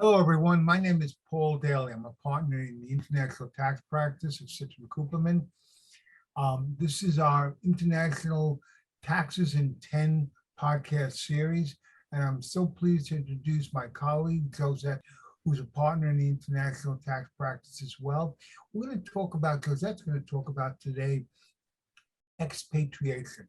Hello, everyone. My name is Paul Dailey. I'm a partner in the international tax practice of Citrin Cooperman. This is our International Taxes in 10 podcast series, and I'm so pleased to introduce my colleague, Josette, who's a partner in the international tax practice as well. Josette's going to talk about today expatriation,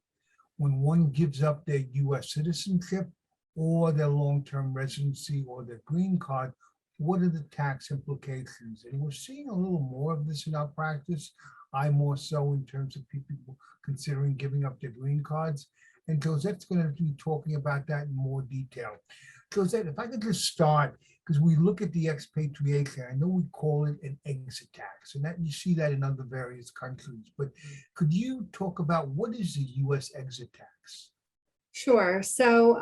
when one gives up their U.S. citizenship or their long-term residency or their green card. What are the tax implications? And we're seeing a little more of this in our practice. I more so in terms of people considering giving up their green cards. And Josette's going to be talking about that in more detail. Josette, if I could just start, because we look at the expatriation, I know we call it an exit tax, and that you see that in other various countries, but could you talk about what is the U.S. exit tax? Sure. So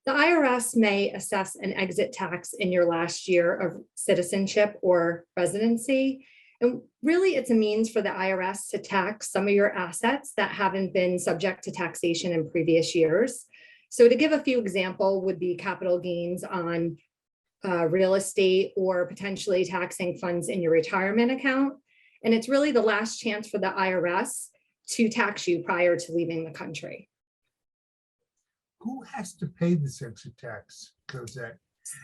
the IRS may assess an exit tax in your last year of citizenship or residency. And really, it's a means for the IRS to tax some of your assets that haven't been subject to taxation in previous years. So to give a few examples would be capital gains on real estate or potentially taxing funds in your retirement account. And it's really the last chance for the IRS to tax you prior to leaving the country. Who has to pay this exit tax, Josette?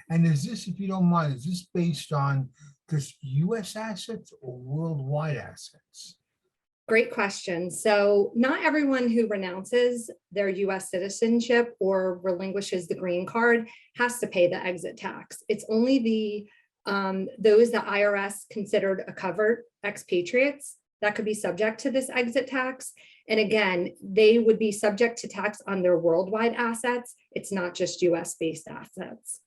And is this, if you don't mind, is this based on just U.S. assets or worldwide assets? Great question. So not everyone who renounces their U.S. citizenship or relinquishes the green card has to pay the exit tax. It's only those that IRS considered a covered expatriates that could be subject to this exit tax. And again, they would be subject to tax on their worldwide assets. It's not just US-based assets.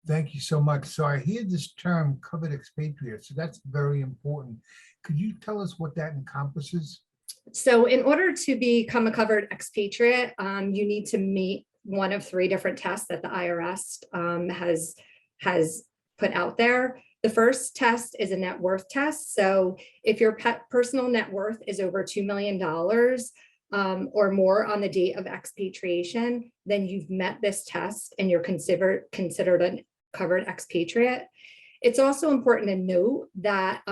Thank you so much. So I hear this term covered expatriate, so that's very important. Could you tell us what that encompasses? So in order to become a covered expatriate, you need to meet one of three different tests that the IRS has put out there. The first test is a net worth test. So if your personal net worth is over $2 million or more on the date of expatriation, then you've met this test and you're considered a covered expatriate. It's also important to note that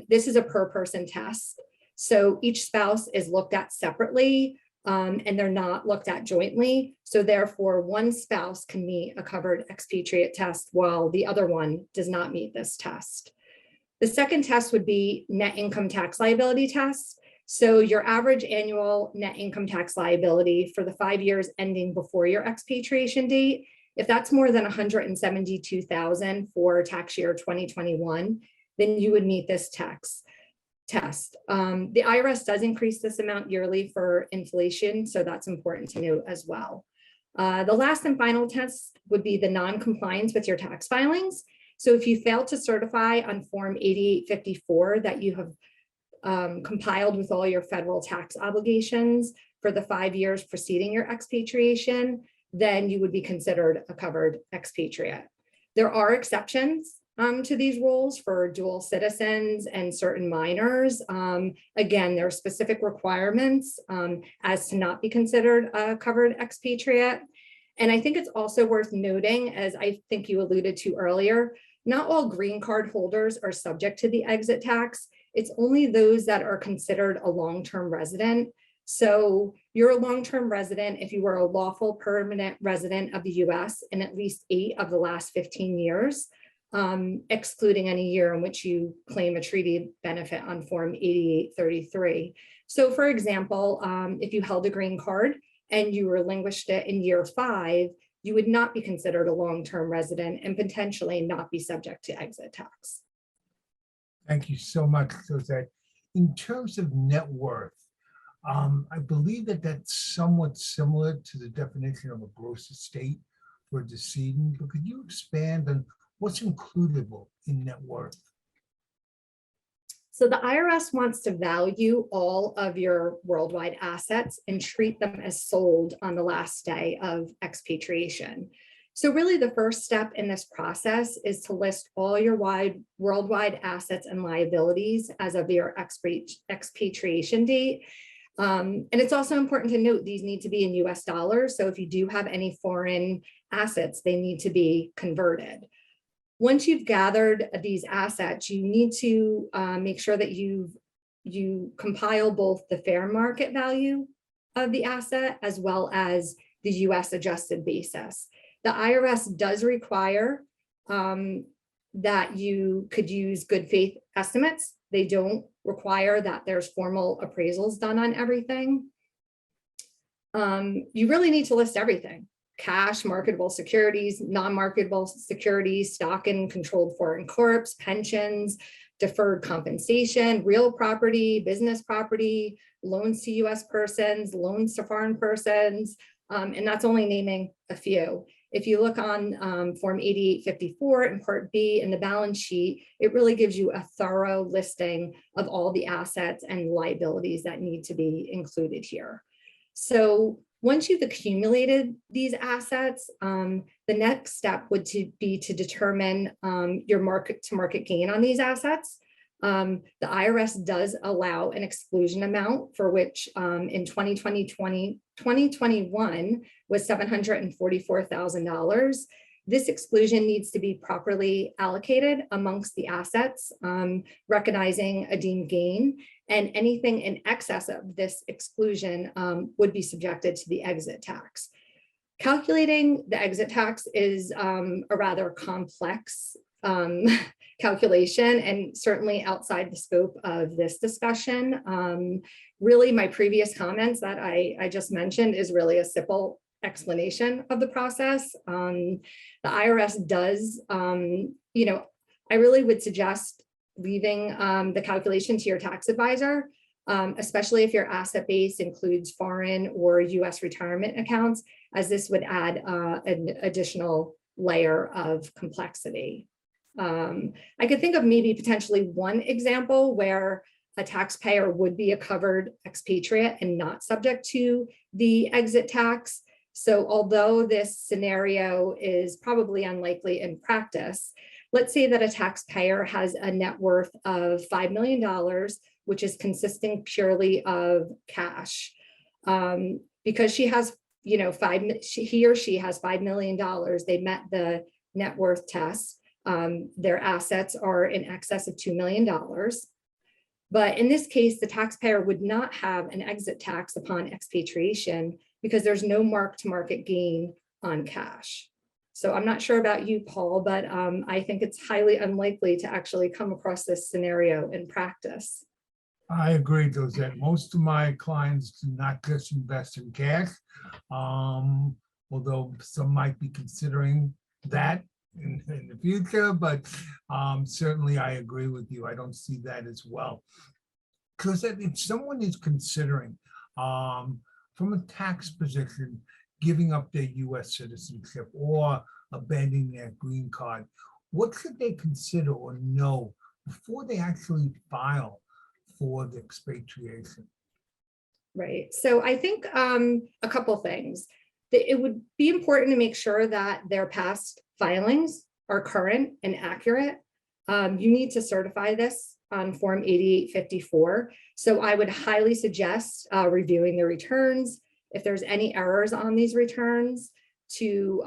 this is a per person test. So each spouse is looked at separately and they're not looked at jointly. So therefore, one spouse can meet a covered expatriate test while the other one does not meet this test. The second test would be net income tax liability test. So your average annual net income tax liability for the 5 years ending before your expatriation date, if that's more than $172,000 for tax year 2021, then you would meet this test. The IRS does increase this amount yearly for inflation, so that's important to note as well. The last and final test would be the non-compliance with your tax filings. So if you fail to certify on Form 8854 that you have compiled with all your federal tax obligations for the 5 years preceding your expatriation, then you would be considered a covered expatriate. There are exceptions to these rules for dual citizens and certain minors. Again, there are specific requirements as to not be considered a covered expatriate. And I think it's also worth noting, as I think you alluded to earlier, not all green card holders are subject to the exit tax. It's only those that are considered a long-term resident. So you're a long-term resident if you were a lawful permanent resident of the US in at least 8 of the last 15 years. Excluding any year in which you claim a treaty benefit on Form 8833. So for example, if you held a green card and you relinquished it in year 5, you would not be considered a long-term resident and potentially not be subject to exit tax. Thank you so much, Josette. In terms of net worth, I believe that that's somewhat similar to the definition of a gross estate for a decedent, but could you expand on what's includable in net worth? So the IRS wants to value all of your worldwide assets and treat them as sold on the last day of expatriation. So really the first step in this process is to list all your worldwide assets and liabilities as of your expatriation date. And it's also important to note these need to be in US dollars. So if you do have any foreign assets, they need to be converted. Once you've gathered these assets, you need to make sure that you compile both the fair market value of the asset as well as the US adjusted basis. The IRS does require that you could use good faith estimates. They don't require that there's formal appraisals done on everything. You really need to list everything: cash, marketable securities, non-marketable securities, stock in controlled foreign corps, pensions, deferred compensation, real property, business property, loans to US persons, loans to foreign persons, and that's only naming a few. If you look on Form 8854 in Part B in the balance sheet, it really gives you a thorough listing of all the assets and liabilities that need to be included here. So once you've accumulated these assets, the next step would be to determine your market-to-market gain on these assets. The IRS does allow an exclusion amount for which in 2021 was $744,000. This exclusion needs to be properly allocated amongst the assets, recognizing a deemed gain, and anything in excess of this exclusion would be subjected to the exit tax. Calculating the exit tax is a rather complex calculation and certainly outside the scope of this discussion. Really, my previous comments that I just mentioned is really a simple explanation of the process. The IRS does, I really would suggest leaving the calculation to your tax advisor, especially if your asset base includes foreign or US retirement accounts, as this would add an additional layer of complexity. I could think of maybe potentially one example where a taxpayer would be a covered expatriate and not subject to the exit tax. So although this scenario is probably unlikely in practice, let's say that a taxpayer has a net worth of $5 million, which is consisting purely of cash. Because he has, he or she has $5 million, they met the net worth test. Their assets are in excess of $2 million. But in this case, the taxpayer would not have an exit tax upon expatriation because there's no mark-to-market gain on cash. So I'm not sure about you, Paul, but I think it's highly unlikely to actually come across this scenario in practice. I agree, Josette. Most of my clients do not just invest in cash, although some might be considering that in the future, but certainly I agree with you. I don't see that as well. Because if someone is considering, from a tax position, giving up their US citizenship or abandoning their green card, what should they consider or know before they actually file for the expatriation? Right. So I think a couple things. It would be important to make sure that their past filings are current and accurate. You need to certify this on Form 8854. So I would highly suggest reviewing the returns. If there's any errors on these returns, to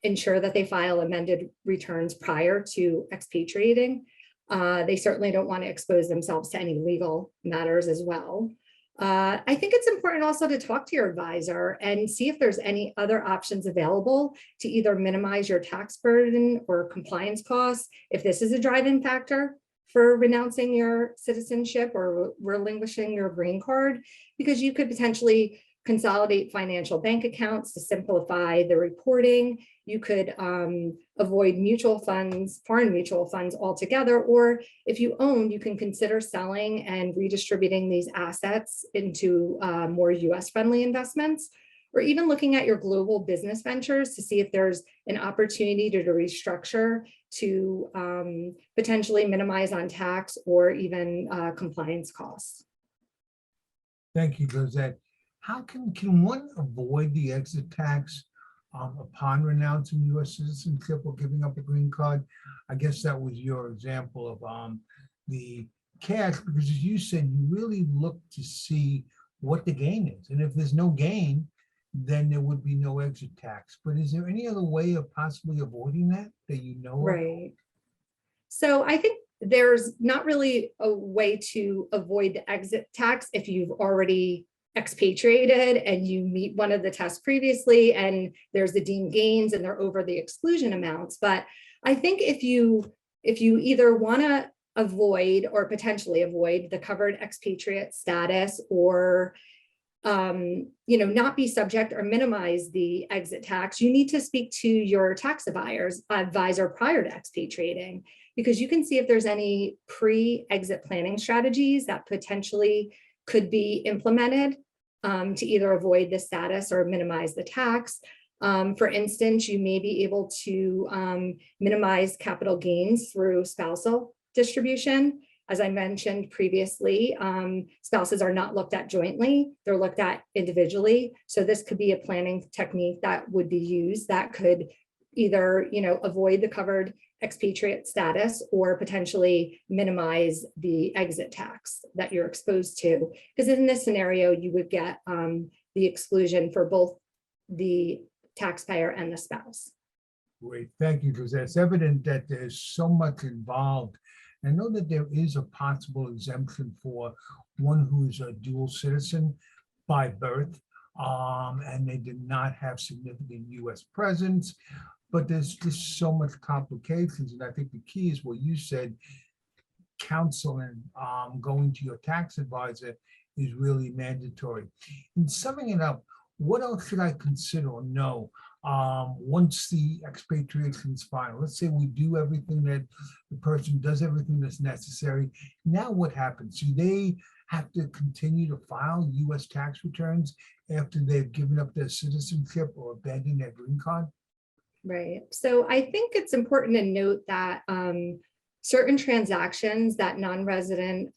ensure that they file amended returns prior to expatriating. They certainly don't want to expose themselves to any legal matters as well. I think it's important also to talk to your advisor and see if there's any other options available to either minimize your tax burden or compliance costs, if this is a driving factor for renouncing your citizenship or relinquishing your green card, because you could potentially consolidate financial bank accounts to simplify the reporting. You could avoid mutual funds, foreign mutual funds altogether, or if you own, you can consider selling and redistributing these assets into more US friendly investments, or even looking at your global business ventures to see if there's an opportunity to restructure to potentially minimize on tax or even compliance costs. Thank you, Josette. How can one avoid the exit tax upon renouncing US citizenship or giving up a green card? I guess that was your example of the cash, because as you said, you really look to see what the gain is. And if there's no gain, then there would be no exit tax. But is there any other way of possibly avoiding that you know of? Right. So I think there's not really a way to avoid the exit tax if you've already expatriated and you meet one of the tests previously and there's the deemed gains and they're over the exclusion amounts. But I think if you either want to avoid or potentially avoid the covered expatriate status, or not be subject or minimize the exit tax, you need to speak to your tax advisor prior to expatriating, because you can see if there's any pre-exit planning strategies that potentially could be implemented to either avoid the status or minimize the tax. For instance, you may be able to minimize capital gains through spousal distribution. As I mentioned previously, spouses are not looked at jointly, they're looked at individually. So this could be a planning technique that would be used that could either, avoid the covered expatriate status or potentially minimize the exit tax that you're exposed to. Because in this scenario, you would get the exclusion for both the taxpayer and the spouse. Great, thank you, because it's evident that there's so much involved. I know that there is a possible exemption for one who's a dual citizen by birth, and they did not have significant US presence, but there's just so much complications. And I think the key is what you said, counseling, going to your tax advisor is really mandatory. In summing it up, what else should I consider or know once the expatriation is final? Let's say we do everything, that the person does everything that's necessary. Now what happens? Do they have to continue to file US tax returns after they've given up their citizenship or abandoned their green card? Right. So I think it's important to note that certain transactions that non-resident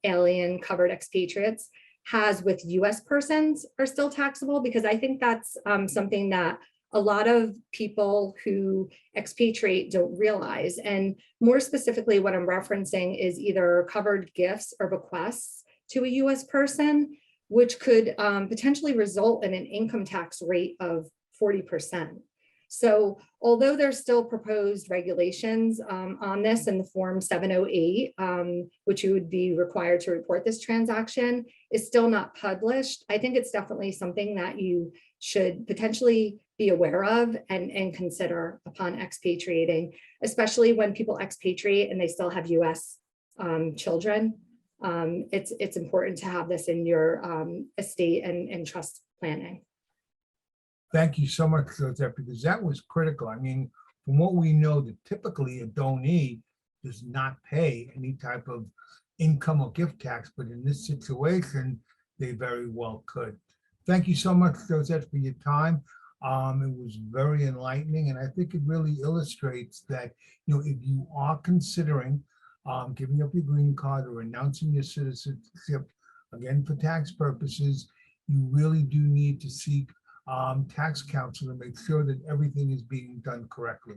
alien covered expatriates has with US persons are still taxable, because I think that's something that a lot of people who expatriate don't realize. And more specifically, what I'm referencing is either covered gifts or bequests to a US person, which could potentially result in an income tax rate of 40%. So although there's still proposed regulations on this in the form 708, which you would be required to report this transaction, is still not published. I think it's definitely something that you should potentially be aware of and consider upon expatriating, especially when people expatriate and they still have US children. It's important to have this in your estate and trust planning. Thank you so much, Josette, because that was critical. I mean, from what we know, that typically a donee does not pay any type of income or gift tax, but in this situation, they very well could. Thank you so much, Josette, for your time. It was very enlightening, and I think it really illustrates that, if you are considering giving up your green card or announcing your citizenship, again, for tax purposes, you really do need to seek tax counsel to make sure that everything is being done correctly.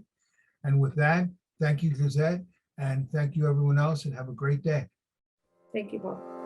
And with that, thank you, Josette, and thank you everyone else, and have a great day. Thank you, Paul.